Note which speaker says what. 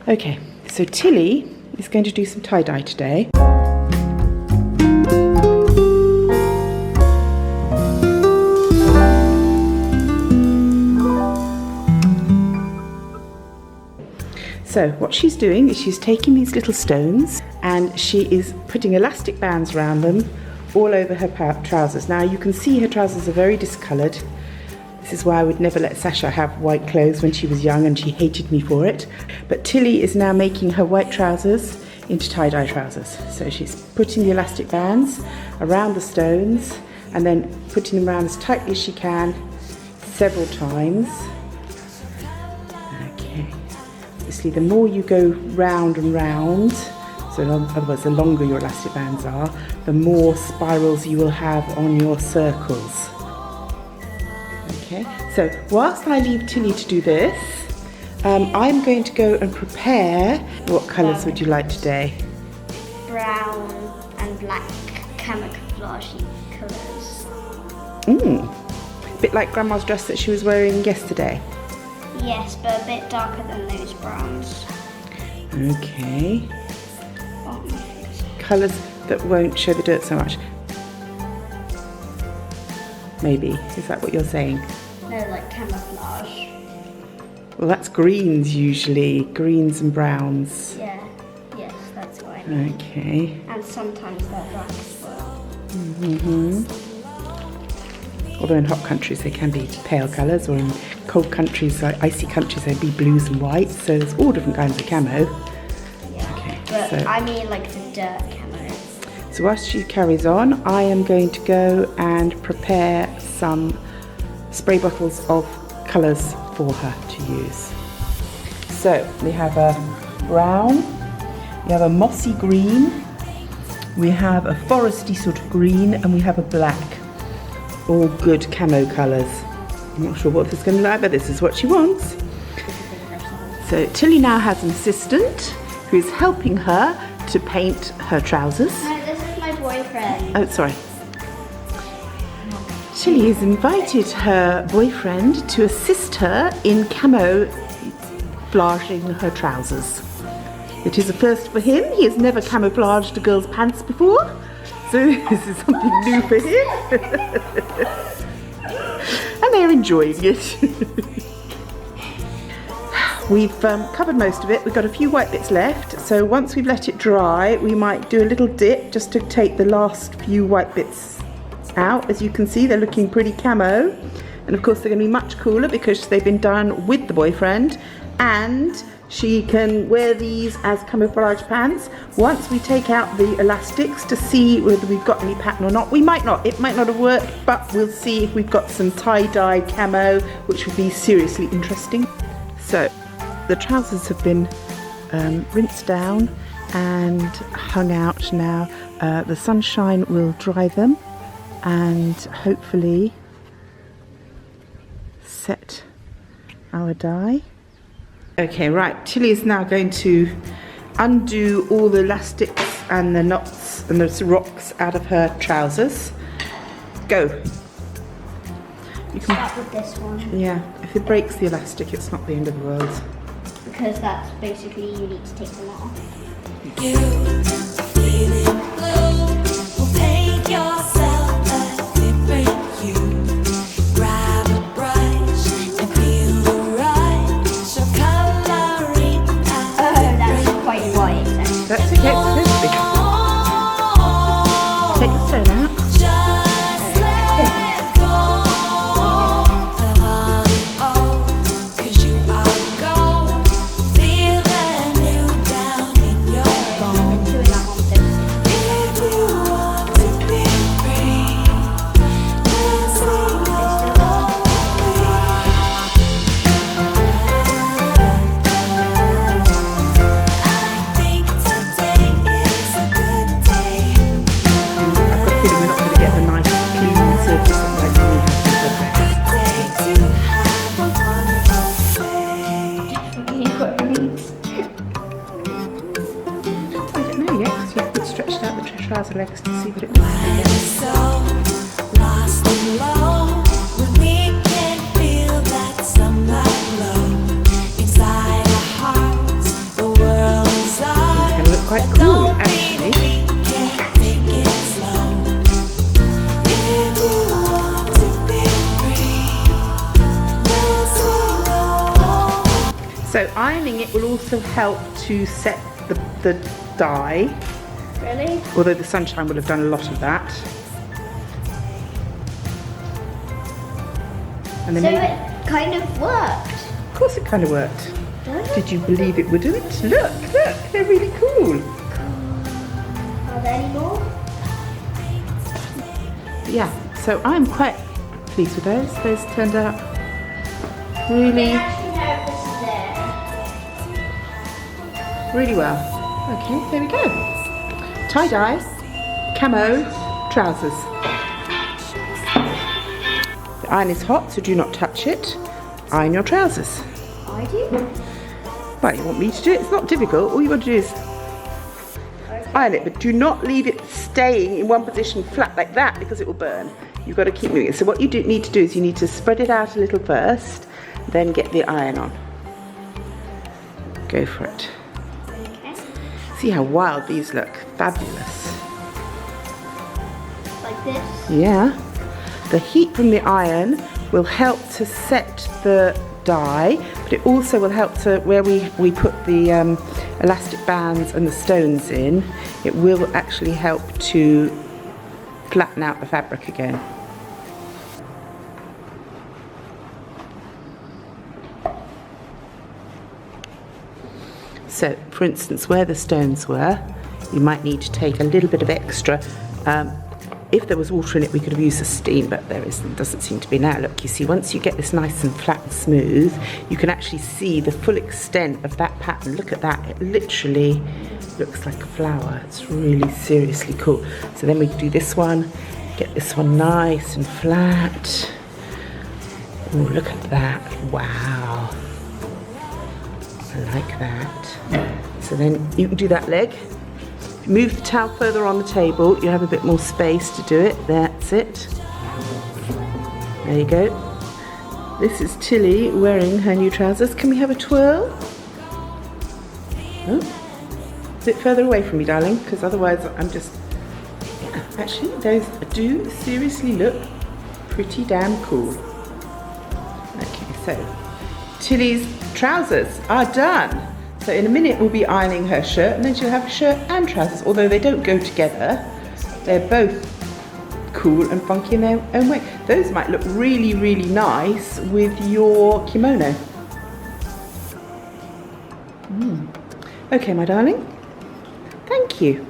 Speaker 1: Okay, so Tilly is going to do some tie-dye today. So what she's doing is she's taking these little stones and she is putting elastic bands around them all over her trousers. Now you can see her trousers are very discoloured. This is why I would never let Sasha have white clothes when she was young, and she hated me for it. But Tilly is now making her white trousers into tie-dye trousers. So she's putting the elastic bands around the stones and then putting them around as tightly as she can several times. Okay. Obviously the more you go round and round, so in other words the longer your elastic bands are, the more spirals you will have on your circles. Okay, so whilst I leave Tilly to do this, I'm going to go and prepare. What colours would you like today?
Speaker 2: Brown and black camouflage colours.
Speaker 1: A bit like Grandma's dress that she was wearing yesterday.
Speaker 2: Yes, but a bit darker than those browns.
Speaker 1: Okay. Colours that won't show the dirt so much. Maybe. Is that what you're saying?
Speaker 2: No, like camouflage.
Speaker 1: Well, that's greens usually. Greens and browns.
Speaker 2: Yeah. Yes, that's what I mean.
Speaker 1: Okay.
Speaker 2: And sometimes they're black as well.
Speaker 1: Although in hot countries they can be pale colours, or in cold countries, like icy countries, they'd be blues and whites. So there's all different kinds of camo.
Speaker 2: Yeah.
Speaker 1: Okay.
Speaker 2: But
Speaker 1: So,
Speaker 2: I mean like the dirt camo.
Speaker 1: so whilst she carries on, I am going to go and prepare some spray bottles of colours for her to use. So we have a brown, we have a mossy green, we have a foresty sort of green, and we have a black. All good camo colours. I'm not sure what this is going to look like, but this is what she wants. So Tilly now has an assistant who is helping her to paint her trousers.
Speaker 2: No, this is my boyfriend.
Speaker 1: Oh, sorry. Tilly has invited her boyfriend to assist her in camouflaging her trousers. It is a first for him. He has never camouflaged a girl's pants before, so this is something new for him. And they're enjoying it. We've covered most of it. We've got a few white bits left, so once we've let it dry, we might do a little dip just to take the last few white bits out. As you can see, they're looking pretty camo, and of course they're going to be much cooler because they've been done with the boyfriend, and she can wear these as camouflage pants. Once we take out the elastics to see whether we've got any pattern or not, we might not. It might not have worked, but we'll see if we've got some tie-dye camo, which will be seriously interesting. So the trousers have been rinsed down and hung out now. The sunshine will dry them and hopefully set our dye. Okay, right, Tilly is now going to undo all the elastics and the knots and the rocks out of her trousers. Go. You can
Speaker 2: Start with this one.
Speaker 1: Yeah, if it breaks the elastic, it's not the end of the world.
Speaker 2: Because that's basically you need to take them off.
Speaker 3: You feeling blue, will paint yourself a different hue. Grab a brush and feel the rush. So coloring
Speaker 2: That's quite white.
Speaker 1: That's okay, it's supposed to be. Take the stone out.
Speaker 3: just let go of all the old, 'cause you are gold. Feel the new down in your bones.
Speaker 2: Doing that on this.
Speaker 3: If you want to be free, let's sing I think today is a good day.
Speaker 1: I've got a feeling we're not going to get the nice clean surface like we have with the dress.
Speaker 3: Day to have a wonderful day.
Speaker 2: You've got roots.
Speaker 1: I don't know yet, because you've stretched out the trouser legs to see what it looks like.
Speaker 3: We're so lost and alone when we can feel that summer glow inside our hearts. The
Speaker 1: So ironing it will also help to set the dye,
Speaker 2: Really?
Speaker 1: although the sunshine will have done a lot of that. And then
Speaker 2: So
Speaker 1: maybe,
Speaker 2: it kind of worked.
Speaker 1: of course it kind of worked.
Speaker 2: Does it?
Speaker 1: Did you believe it wouldn't? Look, they're really cool.
Speaker 2: Are there any more?
Speaker 1: Yeah, so I'm quite pleased with those. Those turned out really,
Speaker 2: Actually, no, this is there.
Speaker 1: really well. Okay, there we go. Tie-dye, camo, trousers. The iron is hot, so do not touch it. Iron your trousers.
Speaker 2: I do.
Speaker 1: Well, you want me to do it? It's not difficult. All you got to do is iron it, but do not leave it staying in one position flat like that because it will burn. You've got to keep moving it. So what you need to do is you need to spread it out a little first, then get the iron on. Go for it.
Speaker 2: Okay.
Speaker 1: See how wild these look. Fabulous.
Speaker 2: Like this.
Speaker 1: Yeah. The heat from the iron will help to set the dye, but it also will help to, where we put the elastic bands and the stones in, it will actually help to flatten out the fabric again. So, for instance, where the stones were, you might need to take a little bit of extra. If there was water in it, we could have used the steam, but there isn't, doesn't seem to be now. Look, you see, once you get this nice and flat and smooth, you can actually see the full extent of that pattern. Look at that, it literally looks like a flower. It's really seriously cool. So then we do this one, get this one nice and flat. Oh, look at that, wow. I like that. So then you can do that leg. Move the towel further on the table, you have a bit more space to do it. That's it. There you go. This is Tilly wearing her new trousers. Can we have a twirl? Oh, a bit further away from me, darling, because otherwise I'm just... Yeah, actually, those do seriously look pretty damn cool. Okay, so Tilly's trousers are done. So in a minute we'll be ironing her shirt, and then she'll have a shirt and trousers, although they don't go together. They're both cool and funky in their own way. Those might look really, really nice with your kimono. Okay, my darling. Thank you.